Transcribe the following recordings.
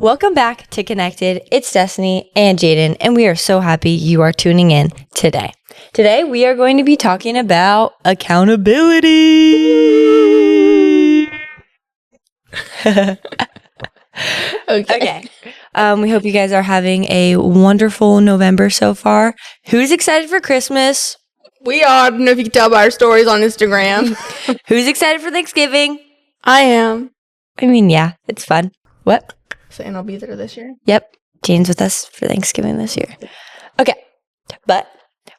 Welcome back to Connected. It's Destiny and Jaedyn, and we are so happy you are tuning in today. Today, we are going to be talking about accountability. Okay. We hope you guys are having a wonderful November so far. Who's excited for Christmas? We are. I don't know if you can tell by our stories on Instagram. Who's excited for Thanksgiving? I am. I mean, yeah, it's fun. What? Saying I'll be there this year. Yep. Jane's with us for Thanksgiving this year. Okay. But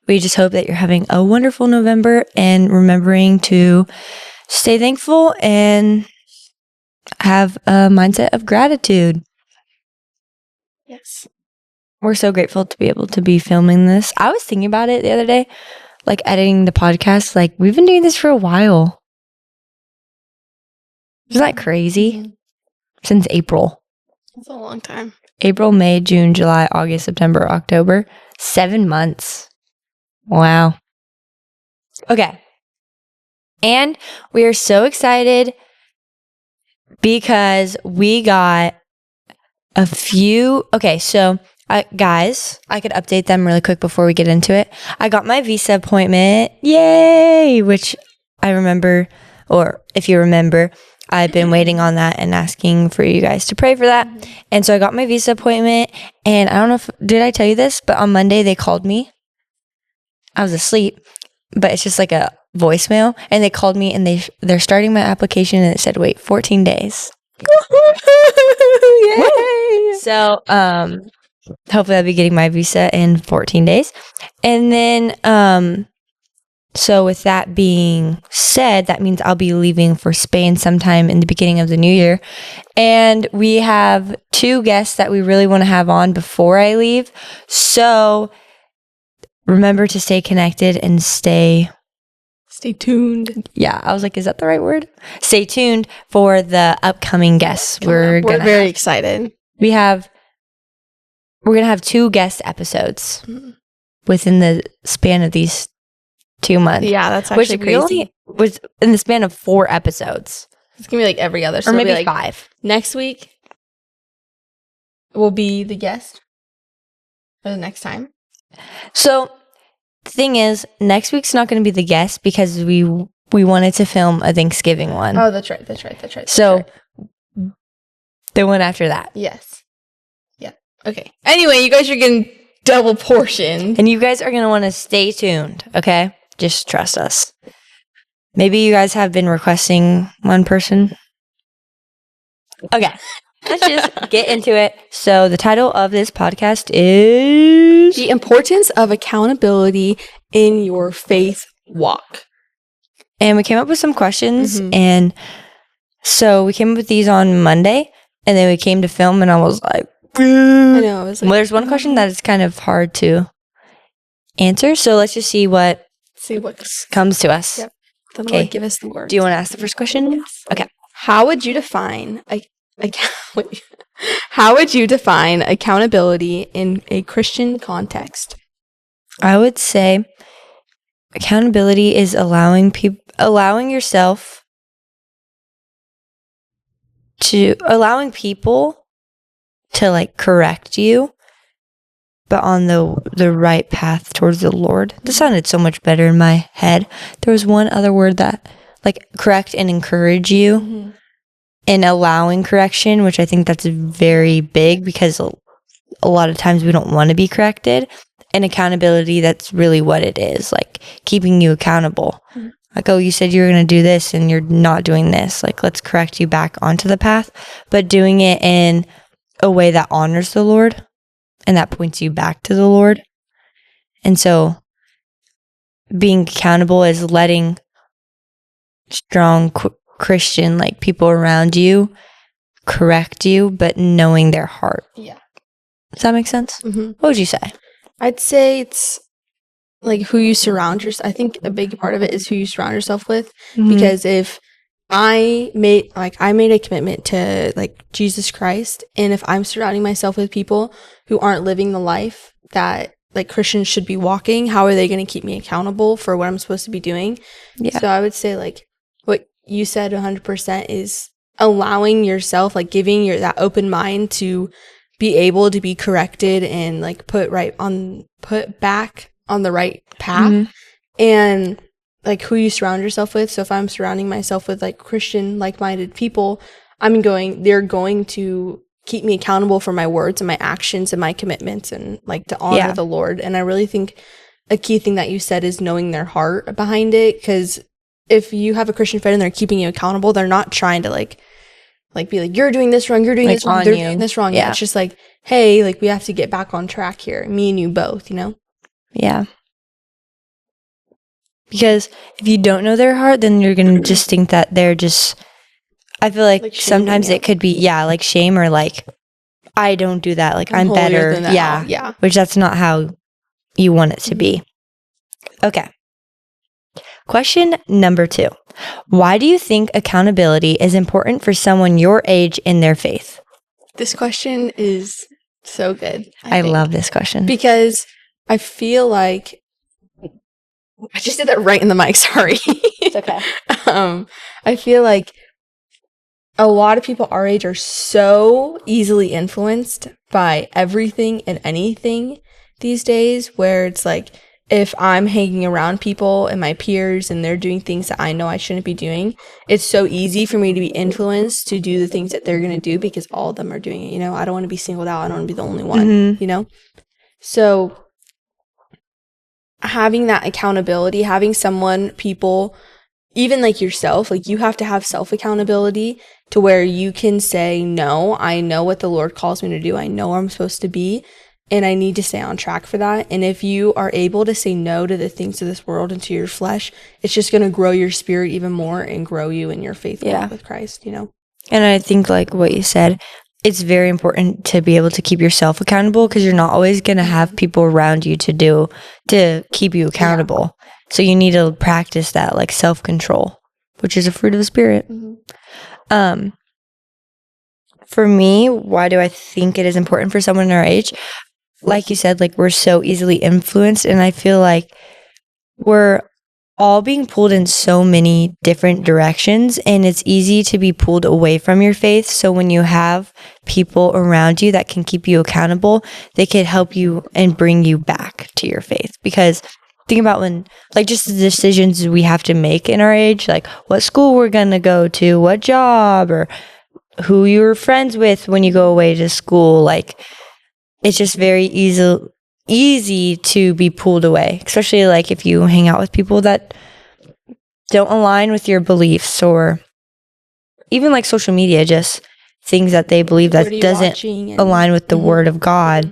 we just hope that you're having a wonderful November and remembering to stay thankful and have a mindset of gratitude. Yes. We're so grateful to be able to be filming this. I was thinking about it the other day, like editing the podcast. Like, we've been doing this for a while. Isn't that crazy? Mm-hmm. Since April. That's a long time. April, May, June, July, August, September, October. 7 months. Wow. Okay. And we are so excited because we got a few. Okay, so guys, I could update them really quick before we get into it. I got my visa appointment. Yay! Which I remember, or if you remember, I've been waiting on that and asking for you guys to pray for that. Mm-hmm. And so I got my visa appointment, and I don't know did I tell you this, but on Monday they called me. I was asleep, but it's just like a voicemail, and they called me, and they're starting my application, and it said, wait, 14 days. Yay! So, hopefully I'll be getting my visa in 14 days. And then, so with that being said, that means I'll be leaving for Spain sometime in the beginning of the new year. And we have 2 guests that we really want to have on before I leave. So remember to stay connected and stay tuned. Yeah, I was like, is that the right word? Stay tuned for the upcoming guests. We're very excited. We're going to have 2 guest episodes within the span of these 2 months. Yeah, that's actually crazy. Was in the span of 4 episodes. It's going to be like every other. So or maybe like 5. Next week will be the guest. Or the next time. So the thing is, next week's not going to be the guest because we wanted to film a Thanksgiving one. Oh, that's right. So the one after that. Yes. Yeah. Okay. Anyway, you guys are getting double portioned. And you guys are going to want to stay tuned, okay? Just trust us. Maybe you guys have been requesting one person. Okay. Let's just get into it. So the title of this podcast is The Importance of Accountability in Your Faith Walk. And we came up with some questions. And so we came up with these on Monday. And then we came to film and I was like, I know. I was like, well, there's one question that is kind of hard to answer. So let's just see what comes to us. Yep. Then Lord, give us the word. Do you want to ask the first question? Yes. Okay. How would you define accountability in a Christian context? I would say accountability is allowing people to like correct you, but on the right path towards the Lord. This sounded so much better in my head. There was one other word that like correct and encourage you in allowing correction, which I think that's very big because a lot of times we don't want to be corrected. And accountability, that's really what it is, like keeping you accountable. Like, oh, you said you were going to do this and you're not doing this. Like, let's correct you back onto the path, but doing it in a way that honors the Lord and that points you back to the Lord. And so being accountable is letting strong Christian, like people around you, correct you, but knowing their heart. Yeah. Does that make sense? What would you say? I'd say it's like who you surround yourself. I think a big part of it is who you surround yourself with. Because if I made a commitment to like Jesus Christ, and if I'm surrounding myself with people who aren't living the life that like Christians should be walking, how are they going to keep me accountable for what I'm supposed to be doing? Yeah. So I would say like what you said 100% is allowing yourself, like giving your that open mind to be able to be corrected and like put back on the right path. Mhm. And like who you surround yourself with. So if I'm surrounding myself with like Christian like-minded people, they're going to keep me accountable for my words and my actions and my commitments and like to honor the Lord. And I really think a key thing that you said is knowing their heart behind it, because if you have a Christian friend and they're keeping you accountable, they're not trying to like be like, you're doing this wrong, you're doing Like this wrong, on they're you. doing this wrong. Yeah. It's just like, hey, like we have to get back on track here, me and you both, you know? Yeah. Because if you don't know their heart, then you're going to just think that they're just, I feel like Like sometimes shaming it could be, like shame or like, I don't do that. Like I'm holier better. than thou. Yeah. Yeah. Which that's not how you want it to be. Okay. Question number 2. Why do you think accountability is important for someone your age in their faith? This question is so good. I think. love this question. Because I feel like I just did that right in the mic, sorry. It's okay. I feel like a lot of people our age are so easily influenced by everything and anything these days, where it's like, if I'm hanging around people and my peers and they're doing things that I know I shouldn't be doing, it's so easy for me to be influenced to do the things that they're going to do because all of them are doing it. You know, I don't want to be singled out. I don't want to be the only one, you know? So having that accountability, having people, even like yourself, like you have to have self accountability to where you can say, no, I know what the Lord calls me to do. I know where I'm supposed to be. And I need to stay on track for that. And if you are able to say no to the things of this world and to your flesh, it's just going to grow your spirit even more and grow you in your faith walk with Christ, you know? And I think like what you said, it's very important to be able to keep yourself accountable because you're not always going to have people around you to keep you accountable. Yeah. So you need to practice that like self-control, which is a fruit of the Spirit. For me, why do I think it is important for someone in our age? Like you said, like we're so easily influenced, and I feel like we're all being pulled in so many different directions, and it's easy to be pulled away from your faith. So when you have people around you that can keep you accountable, they could help you and bring you back to your faith. Because think about when, like, just the decisions we have to make in our age, like what school we're going to go to, what job, or who you're friends with when you go away to school. Like, it's just very easy to be pulled away, especially like if you hang out with people that don't align with your beliefs, or even like social media, just things that they believe that doesn't align with the word of God.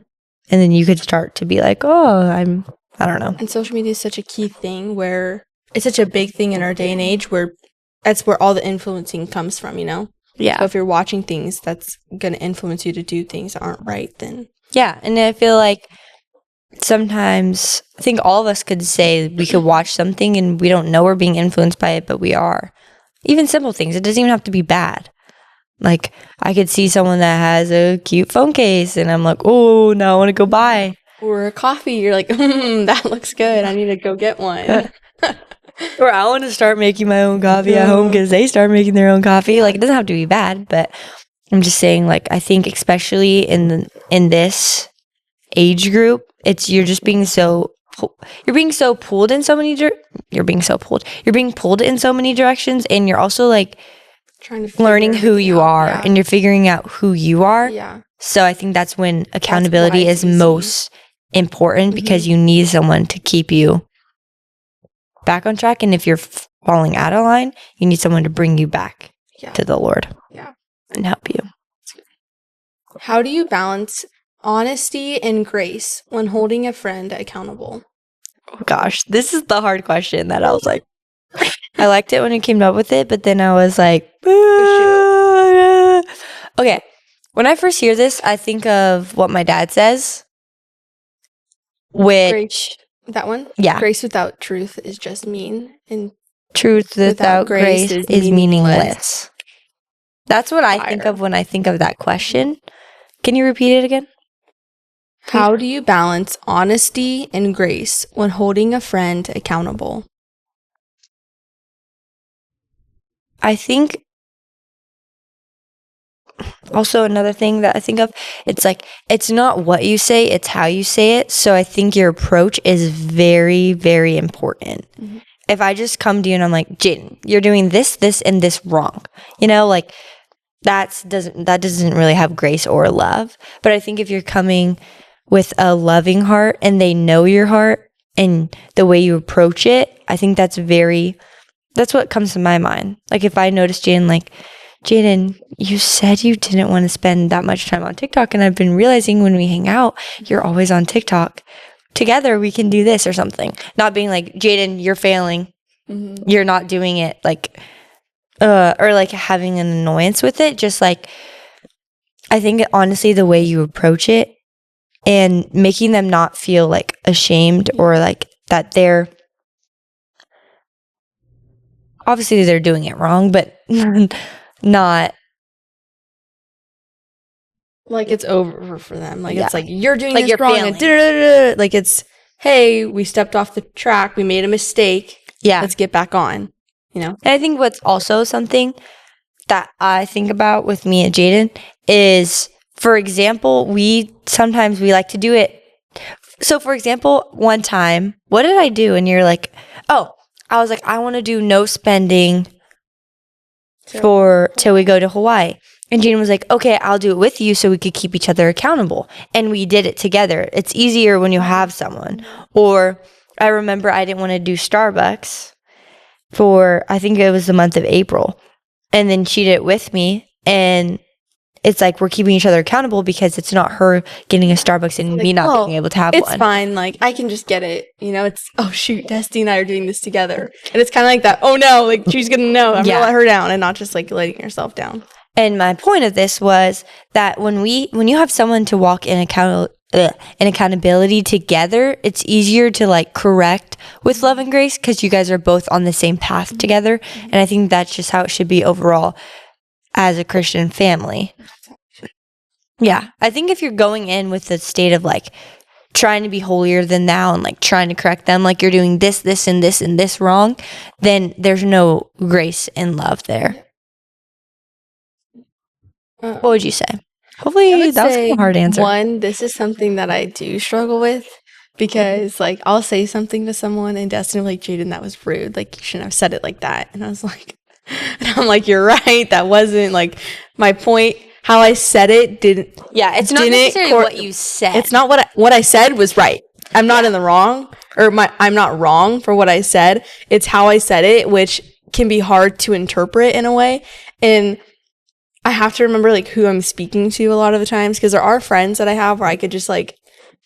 And then you could start to be like, oh, I don't know. And social media is such a key thing where it's such a big thing in our day and age where that's where all the influencing comes from, you know? Yeah. So if you're watching things that's going to influence you to do things that aren't right, then. Yeah. And I feel like sometimes, I think all of us could say we could watch something and we don't know we're being influenced by it, but we are. Even simple things. It doesn't even have to be bad. Like, I could see someone that has a cute phone case and I'm like, oh, now I want to go buy. Or a coffee. You're like, that looks good. I need to go get one. Or I want to start making my own coffee at home because they start making their own coffee. Like, it doesn't have to be bad, but I'm just saying, like, I think especially in this age group, you're being pulled in so many you're being pulled in so many directions, and you're also like trying to learning who you are, and you're figuring out who you are. Yeah. So I think that's when accountability is most important, because you need someone to keep you back on track, and if you're falling out of line, you need someone to bring you back to the Lord. Yeah. And help you. How do you balance honesty and grace when holding a friend accountable? Oh gosh, this is the hard question that I was like, I liked it when you came up with it, but then I was like, okay. When I first hear this, I think of what my dad says, which grace, that one, grace without truth is just mean, and truth without grace is meaningless. That's what I think of when I think of that question. Can you repeat it again? How do you balance honesty and grace when holding a friend accountable? I think also another thing that I think of, it's like, it's not what you say, it's how you say it. So I think your approach is very, very important. Mm-hmm. If I just come to you and I'm like, Jaedyn, you're doing this, this, and this wrong, you know, like that doesn't really have grace or love. But I think if you're coming with a loving heart and they know your heart and the way you approach it, I think that's what comes to my mind. Like if I notice Jaedyn, like, Jaedyn, you said you didn't want to spend that much time on TikTok, and I've been realizing when we hang out, you're always on TikTok. Together we can do this or something. Not being like, Jaedyn, you're failing. Mm-hmm. You're not doing it, like, or like having an annoyance with it. Just like, I think honestly the way you approach it and making them not feel like ashamed or like that they're obviously they're doing it wrong, but not like it's over for them. Like Yeah. it's like you're doing Like this you're wrong. failing. And da-da-da-da. Like it's, hey, we stepped off the track. We made a mistake. yeah. Let's get back on. You know. And I think what's also something that I think about with me and Jaedyn is, for example, we like to do it. So, for example, one time, what did I do? And you're like, oh, I was like, I want to do no spending till we go to Hawaii. And Jaedyn was like, okay, I'll do it with you so we could keep each other accountable. And we did it together. It's easier when you have someone. Or I remember I didn't want to do Starbucks for, I think it was the month of April. And then she did it with me. And it's like we're keeping each other accountable because it's not her getting a Starbucks and Like, me not well, being able to have it's one. fine. Like I can just get it. You know, it's, oh shoot, Destiny and I are doing this together. And it's kind of like that. Oh no, like she's going to know. I'm Yeah. going to let her down, and not just like letting yourself down. And my point of this was that when you have someone to walk in accountability together, it's easier to like correct with love and grace because you guys are both on the same path together. And I think that's just how it should be overall as a Christian family. Yeah. I think if you're going in with the state of like trying to be holier than thou and like trying to correct them, like you're doing this, this, and this, and this wrong, then there's no grace and love there. What would you say? Hopefully that was a hard answer. One, this is something that I do struggle with because like I'll say something to someone and Destiny will be like, Jaedyn, that was rude. Like you shouldn't have said it like that. And I was like, and I'm like, you're right. That wasn't like my point. How I said it didn't. Yeah, it's not necessarily what you said. It's not what I said was right. I'm not in the wrong, or I'm not wrong for what I said. It's how I said it, which can be hard to interpret in a way. And I have to remember like who I'm speaking to a lot of the times, because there are friends that I have where I could just like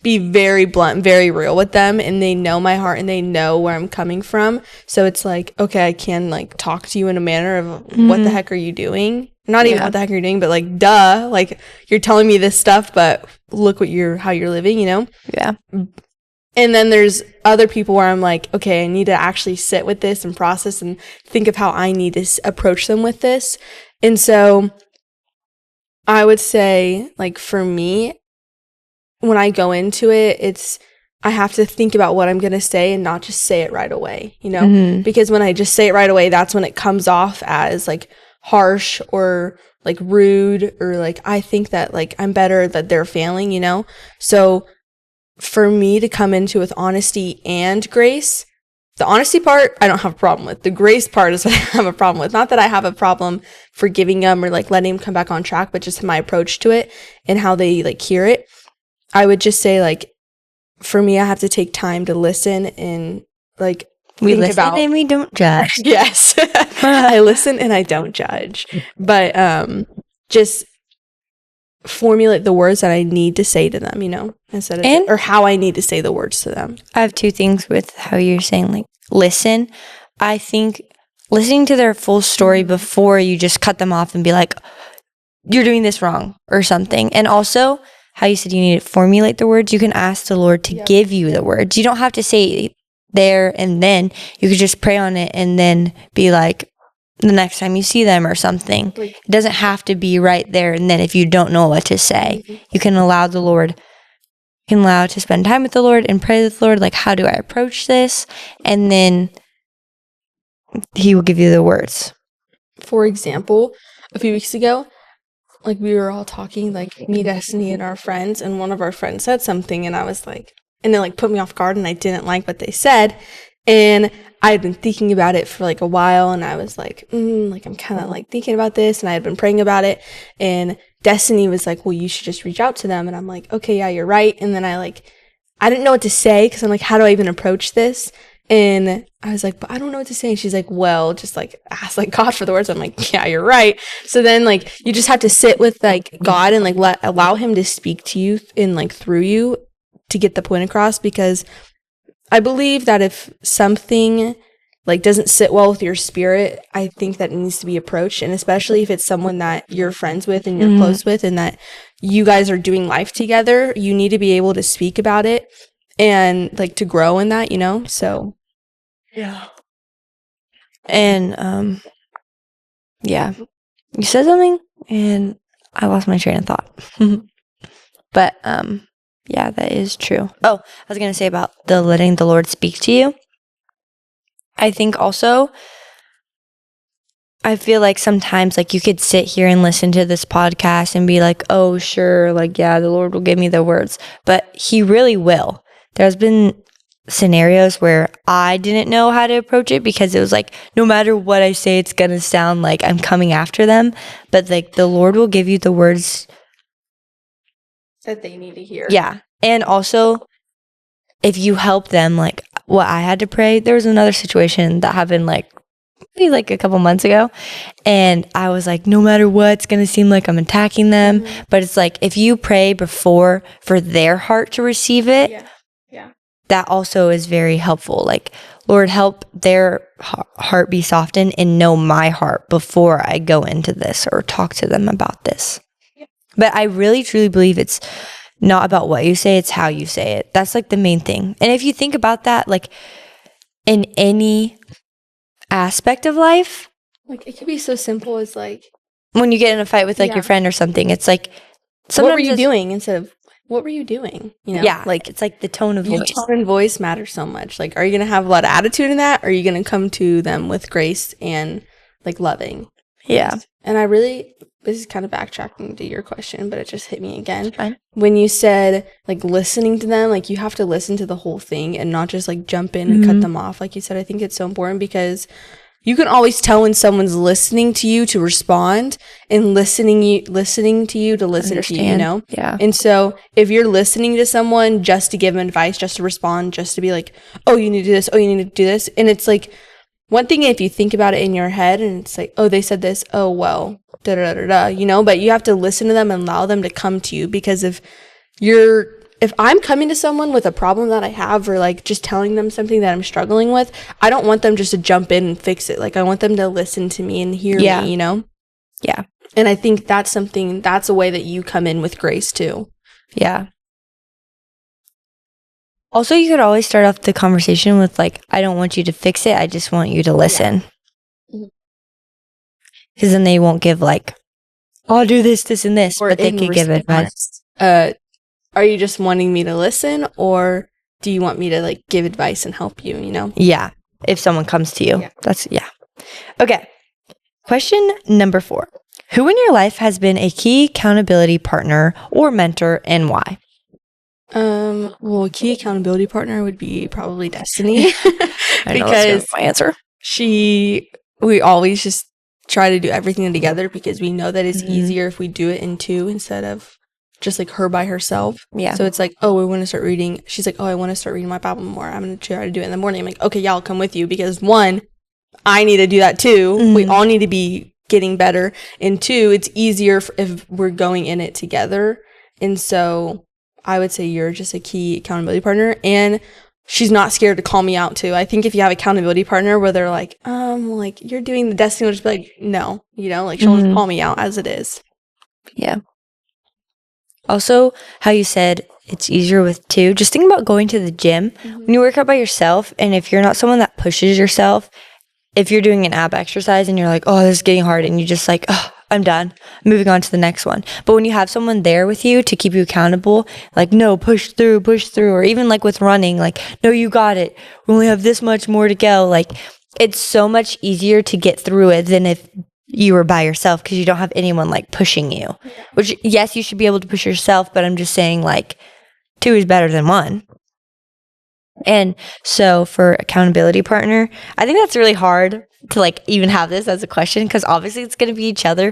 be very blunt, very real with them, and they know my heart and they know where I'm coming from. So it's like, okay, I can like talk to you in a manner of what the heck are you doing? Not even what the heck are you doing, but like, duh, like you're telling me this stuff, but look how you're living, you know? Yeah. And then there's other people where I'm like, okay, I need to actually sit with this and process and think of how I need to approach them with this. And so I would say, like, for me, when I go into it, I have to think about what I'm going to say and not just say it right away, you know? Mm-hmm. Because when I just say it right away, that's when it comes off as like harsh or like rude, or like I think that like I'm better, that they're failing, you know? So for me to come into with honesty and grace, the honesty part I don't have a problem with. The grace part is what I have a problem with. Not that I have a problem forgiving them or like letting them come back on track, but just my approach to it and how they like hear it. I would just say, like, for me, I have to take time to listen and like we listen and we don't judge. Yes. I listen and I don't judge. But just formulate the words that I need to say to them, you know, instead of or how I need to say the words to them. I have two things with how you're saying like listen. I think listening to their full story before you just cut them off and be like, you're doing this wrong or something. And also how you said you need to formulate the words. You can ask the Lord to give you the words. You don't have to say there and then. You could just pray on it and then be like, the next time you see them or something. It doesn't have to be right there and then if you don't know what to say. You can allow the Lord, to spend time with the Lord and pray with the Lord, like, how do I approach this? And then He will give you the words. For example, a few weeks ago, like we were all talking, like me, Destiny, and our friends, and one of our friends said something, and I was like, and it like put me off guard, and I didn't like what they said, and I had been thinking about it for like a while, and I was like, like I'm kind of like thinking about this, and I had been praying about it, and Destiny was like, well, you should just reach out to them, and I'm like, okay, yeah, you're right, and then I didn't know what to say, because I'm like, how do I even approach this? And I was like, but I don't know what to say. And she's like, well, just like ask like God for the words. I'm like, yeah, you're right. So then like you just have to sit with like God and like allow him to speak to you and like through you to get the point across, because I believe that if something like doesn't sit well with your spirit, I think that it needs to be approached. And especially if it's someone that you're friends with and you're close with and that you guys are doing life together, you need to be able to speak about it and like to grow in that, So yeah. And yeah, you said something and I lost my train of thought. But yeah, that is true. Oh, I was gonna say about the letting the Lord speak to you. I think also, I feel like sometimes like you could sit here and listen to this podcast and be like, oh sure, like yeah, the Lord will give me the words, but he really will. There's been scenarios where I didn't know how to approach it because it was like, no matter what I say, it's going to sound like I'm coming after them. But like the Lord will give you the words that they need to hear. Yeah. And also, if you help them, like what I had to pray, there was another situation that happened maybe like a couple months ago. And I was like, no matter what, it's going to seem like I'm attacking them. But it's like, if you pray before for their heart to receive it, Yeah. that also is very helpful. Like, Lord, help their heart be softened and know my heart before I go into this or talk to them about this. Yeah. But I really, truly believe it's not about what you say, it's how you say it. That's like the main thing. And if you think about that, like in any aspect of life, like it could be so simple as like when you get in a fight with like your friend or something, it's like, what were you doing instead of what were you doing? Yeah, like it's like the tone of voice. Your tone and voice matters so much. Like, are you going to have a lot of attitude in that? Or are you going to come to them with grace and like loving? Yeah. And this is kind of backtracking to your question, but it just hit me again. Fine. When you said like listening to them, like you have to listen to the whole thing and not just like jump in and cut them off. Like you said, I think it's so important because you can always tell when someone's listening to you to respond and listening to you to listen to you, Yeah. And so if you're listening to someone just to give them advice, just to respond, just to be like, oh, you need to do this, oh, you need to do this. And it's like one thing if you think about it in your head and it's like, oh, they said this, oh, well, da-da-da-da-da, but you have to listen to them and allow them to come to you, because if I'm coming to someone with a problem that I have or like just telling them something that I'm struggling with, I don't want them just to jump in and fix it. Like I want them to listen to me and hear me, Yeah. And I think that's a way that you come in with grace too. Yeah. Also, you could always start off the conversation with like, I don't want you to fix it. I just want you to listen. Because then they won't give like, I'll do this, this, and this. But they could give advice. Are you just wanting me to listen, or do you want me to like give advice and help you, Yeah. If someone comes to you. Yeah. Okay. Question number 4. Who in your life has been a key accountability partner or mentor, and why? Well, a key accountability partner would be probably Destiny. I know that's my answer. We always just try to do everything together because we know that it's easier if we do it in two instead of just like her by herself. Yeah. So it's like, oh, we want to start reading. She's like, oh, I want to start reading my Bible more. I'm going to try to do it in the morning. I'm like, okay, yeah, I'll come with you because 1, I need to do that too. We all need to be getting better. And 2, it's easier if we're going in it together. And so I would say you're just a key accountability partner, and she's not scared to call me out too. I think if you have accountability partner where they're like, like you're doing the Destiny, will just be like, no, like she'll just call me out as it is. Yeah. Also, how you said it's easier with 2. Just think about going to the gym. When you work out by yourself, and if you're not someone that pushes yourself, if you're doing an ab exercise and you're like, oh, this is getting hard, and you just like, oh, I'm done, I'm moving on to the next one. But when you have someone there with you to keep you accountable, like, no, push through, or even like with running, like, no, you got it. We only have this much more to go. Like, it's so much easier to get through it than if you were by yourself because you don't have anyone like pushing you. Yeah. Which, yes, you should be able to push yourself, but I'm just saying like 2 is better than 1. And so for accountability partner, I think that's really hard to like even have this as a question because obviously it's going to be each other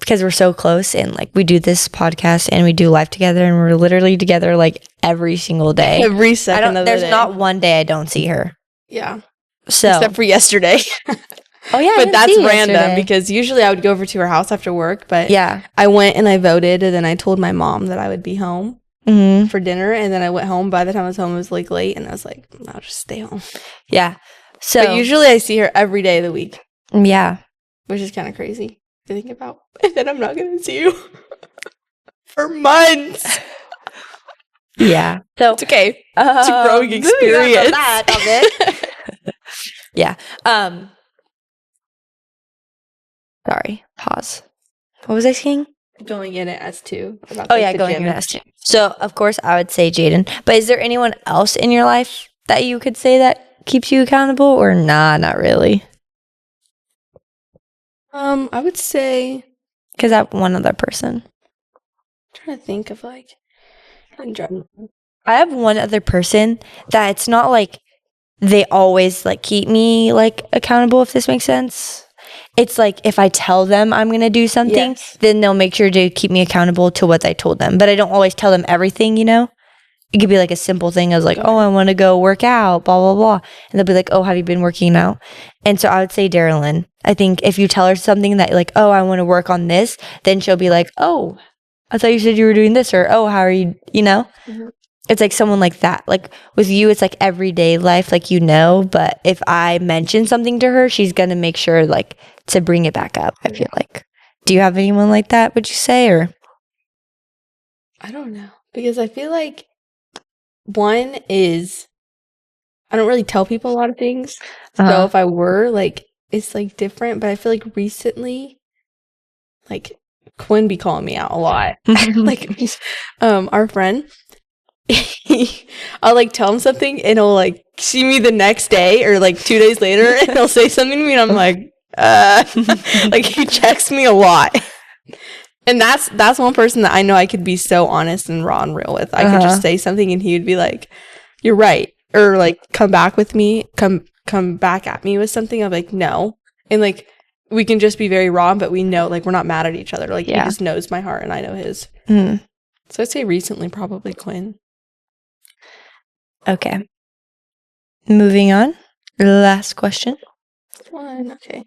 because we're so close and like we do this podcast and we do life together and we're literally together like every single day. Every second of the day. There's not one day I don't see her. Yeah. So except for yesterday. Oh yeah, but that's random because usually I would go over to her house after work. But yeah, I went and I voted, and then I told my mom that I would be home for dinner, and then I went home. By the time I was home, it was like late, and I was like, I'll just stay home. Yeah. So but usually I see her every day of the week. Yeah, which is kind of crazy to think about. And then I'm not going to see you for months. Yeah. So it's okay. It's a growing experience. Yeah. Sorry. Pause. What was I saying? Going in it as 2. Oh yeah, going in it as 2. So of course I would say Jaedyn. But is there anyone else in your life that you could say that keeps you accountable, or nah, not really? I would say because that one other person. I'm trying to think of like in general. I have one other person that it's not like they always like keep me like accountable, if this makes sense. It's like if I tell them I'm going to do something, then they'll make sure to keep me accountable to what I told them. But I don't always tell them everything, you know? It could be like a simple thing as like, oh, I want to go work out, blah, blah, blah. And they'll be like, oh, have you been working out? And so I would say Darylyn. I think if you tell her something that like, oh, I want to work on this, then she'll be like, oh, I thought you said you were doing this, or, oh, how are you, you know? Mm-hmm. It's like someone like that. Like with you, it's like everyday life, like, you know, but if I mention something to her, she's going to make sure like to bring it back up, I feel like. Do you have anyone like that, would you say, or? I don't know. Because I feel like one is I don't really tell people a lot of things. So if I were, like, it's like different. But I feel like recently, like, Quinn be calling me out a lot. Like, our friend, I'll like tell him something and he'll like see me the next day or like 2 days later and he'll say something to me and I'm like, like he checks me a lot. And that's one person that I know I could be so honest and raw and real with. I could just say something and he would be like, you're right. Or like come back at me with something. I'm like, no. And like we can just be very raw, but we know like we're not mad at each other. Like he just knows my heart and I know his. So I'd say recently probably Quinn. Okay. Moving on. Last question. Okay.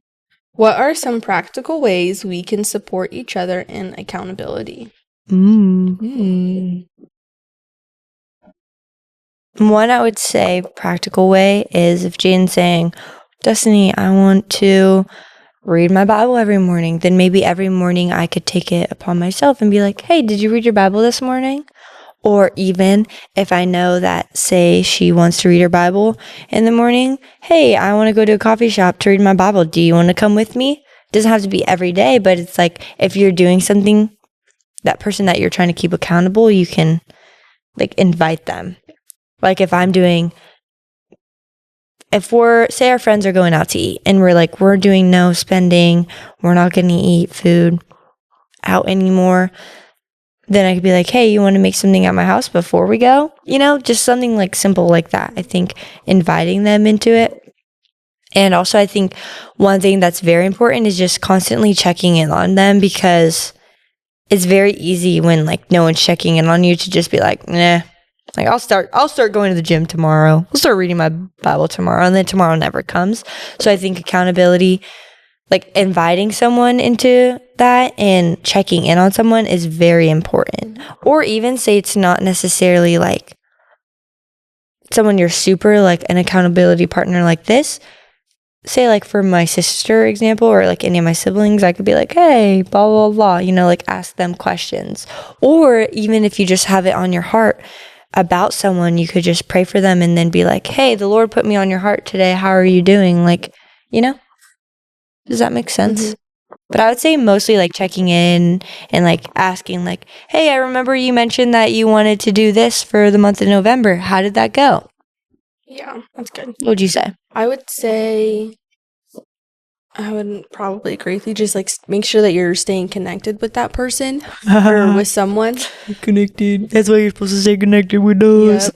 What are some practical ways we can support each other in accountability? One, I would say practical way is if Jaden's saying, Destiny, I want to read my Bible every morning, then maybe every morning I could take it upon myself and be like, hey, did you read your Bible this morning? Or even if I know that, say, she wants to read her Bible in the morning, hey, I want to go to a coffee shop to read my Bible. Do you want to come with me? It doesn't have to be every day, but it's like if you're doing something, that person that you're trying to keep accountable, you can like invite them. Like if say our friends are going out to eat and we're doing no spending, we're not going to eat food out anymore, then I could be like, hey, you want to make something at my house before we go? You know, just something like simple like that. I think inviting them into it. And also I think one thing that's very important is just constantly checking in on them, because it's very easy when like no one's checking in on you to just be like, nah, like I'll start going to the gym tomorrow. I'll start reading my Bible tomorrow, and then tomorrow never comes. So I think accountability, like inviting someone into that and checking in on someone is very important. Or even say it's not necessarily like someone you're super like an accountability partner like this. Say like for my sister example, or like any of my siblings, I could be like, hey, blah, blah, blah, you know, like ask them questions. Or even if you just have it on your heart about someone, you could just pray for them and then be like, hey, the Lord put me on your heart today. How are you doing? Like, you know? Does that make sense? But I would say mostly like checking in and like asking like, hey, I remember you mentioned that you wanted to do this for the month of November. How did that go? Yeah, that's good. What would you say? I would say I would probably agree with you. Just like make sure that you're staying connected with that person or with someone. Connected. That's why you're supposed to stay connected with us.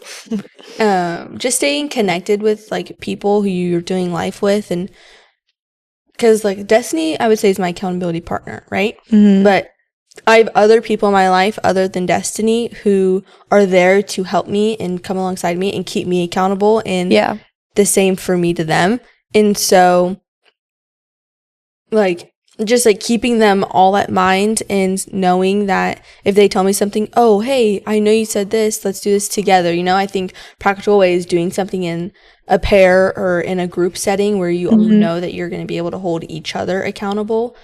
Yep. Just staying connected with like people who you're doing life with, and because like Destiny, I would say is my accountability partner, right? Mm-hmm. But I have other people in my life other than Destiny who are there to help me and come alongside me and keep me accountable, and the same for me to them. And so like just like keeping them all at mind and knowing that if they tell me something, oh, hey, I know you said this, let's do this together. You know, I think practical way is doing something in a pair or in a group setting where you all know that you're going to be able to hold each other accountable,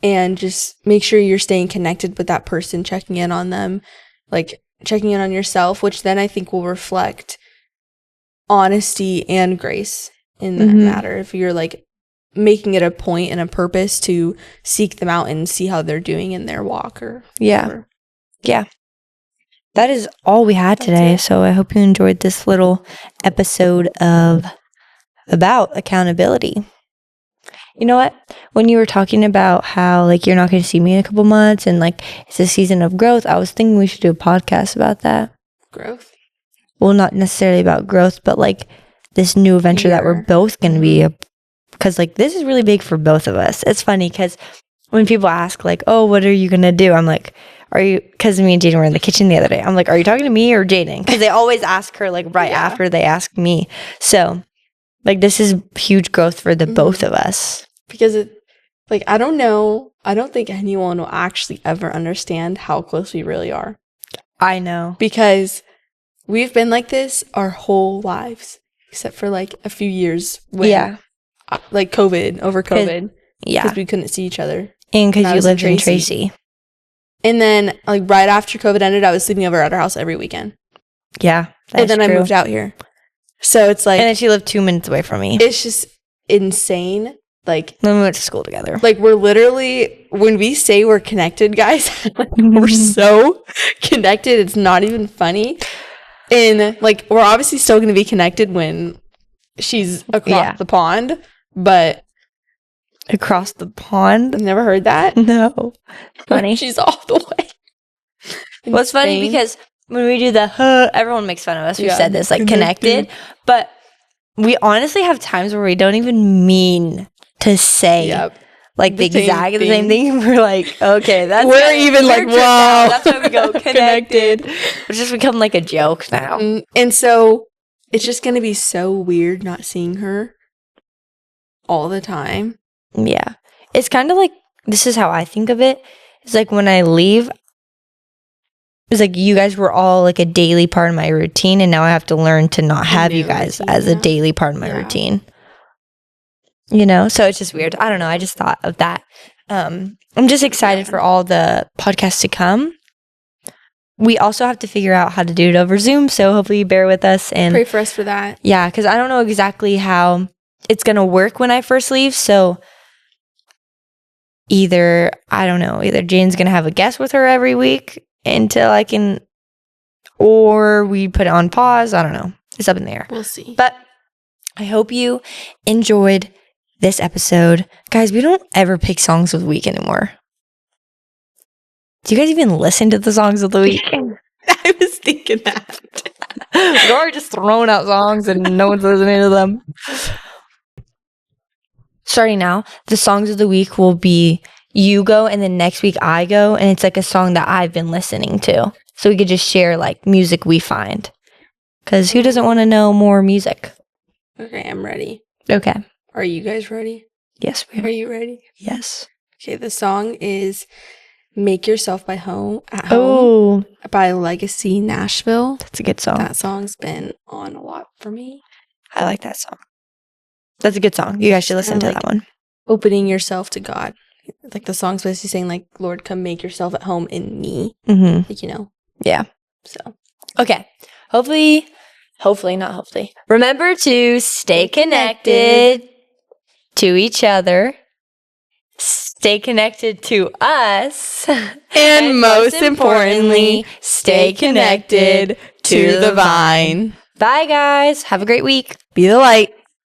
and just make sure you're staying connected with that person, checking in on them, like checking in on yourself, which then I think will reflect honesty and grace in that matter. If you're like making it a point and a purpose to seek them out and see how they're doing in their walk or whatever. Yeah. That is all we had today. So I hope you enjoyed this little episode about accountability. You know what? When you were talking about how like you're not going to see me in a couple months and like it's a season of growth, I was thinking we should do a podcast about that. Growth? Well, not necessarily about growth, but like this new adventure that we're both going to be, because like this is really big for both of us. It's funny because when people ask like, oh, what are you going to do? I'm like, are you, because me and Jaedyn were in the kitchen the other day. I'm like, are you talking to me or Jaedyn? Because they always ask her like right after they ask me. So like this is huge growth for the both of us. Because it, like, I don't know. I don't think anyone will actually ever understand how close we really are. I know. Because we've been like this our whole lives, except for like a few years when, like COVID, over COVID. Because we couldn't see each other. And because you lived in Tracy. And then like right after COVID ended, I was sleeping over at our house every weekend. Yeah. And then I moved out here. So it's like. And then she lived 2 minutes away from me. It's just insane. Like, then we went to school together. Like, we're literally, when we say we're connected, guys, like, we're so connected, it's not even funny. And, like, we're obviously still going to be connected when she's across the pond, but... Across the pond? I've never heard that. No. Funny. She's all the way. Well, it's funny because when we do the, everyone makes fun of us. We've said this, like, connected. But we honestly have times where we don't even mean to say like the exact same thing. We're like, okay, that's we're even like, wow, that's why we go connected. It's just become like a joke now. And so it's just gonna be so weird not seeing her all the time. Yeah, it's kind of like, this is how I think of it. It's like when I leave, it's like you guys were all like a daily part of my routine, and now I have to learn to not have you guys as a daily part of my routine. You know, so it's just weird. I don't know. I just thought of that. I'm just excited for all the podcasts to come. We also have to figure out how to do it over Zoom, so hopefully you bear with us and pray for us for that. Yeah, because I don't know exactly how it's gonna work when I first leave. So either Jane's gonna have a guest with her every week until I can, or we put it on pause. I don't know. It's up in the air. We'll see. But I hope you enjoyed this episode. Guys, we don't ever pick songs of the week anymore. Do you guys even listen to the songs of the week? I was thinking that. We're just throwing out songs and no one's listening to them. Starting now, the songs of the week will be you go and then next week I go, and it's like a song that I've been listening to. So we could just share like music we find. Because who doesn't want to know more music? Okay, I'm ready. Okay. Are you guys ready? Yes, we are. Are you ready? Yes. Okay, the song is Make Yourself at Home by Legacy Nashville. That's a good song. That song's been on a lot for me. I like that song. That's a good song. You guys should listen to that one. Opening yourself to God. Like the song's basically saying like, Lord, come make yourself at home in me. Mm-hmm. Like, you know. Yeah. So. Okay. Hopefully, not hopefully. Remember to stay connected to each other. Stay connected to us. And most importantly, stay connected to the vine. Bye, guys. Have a great week. Be the light.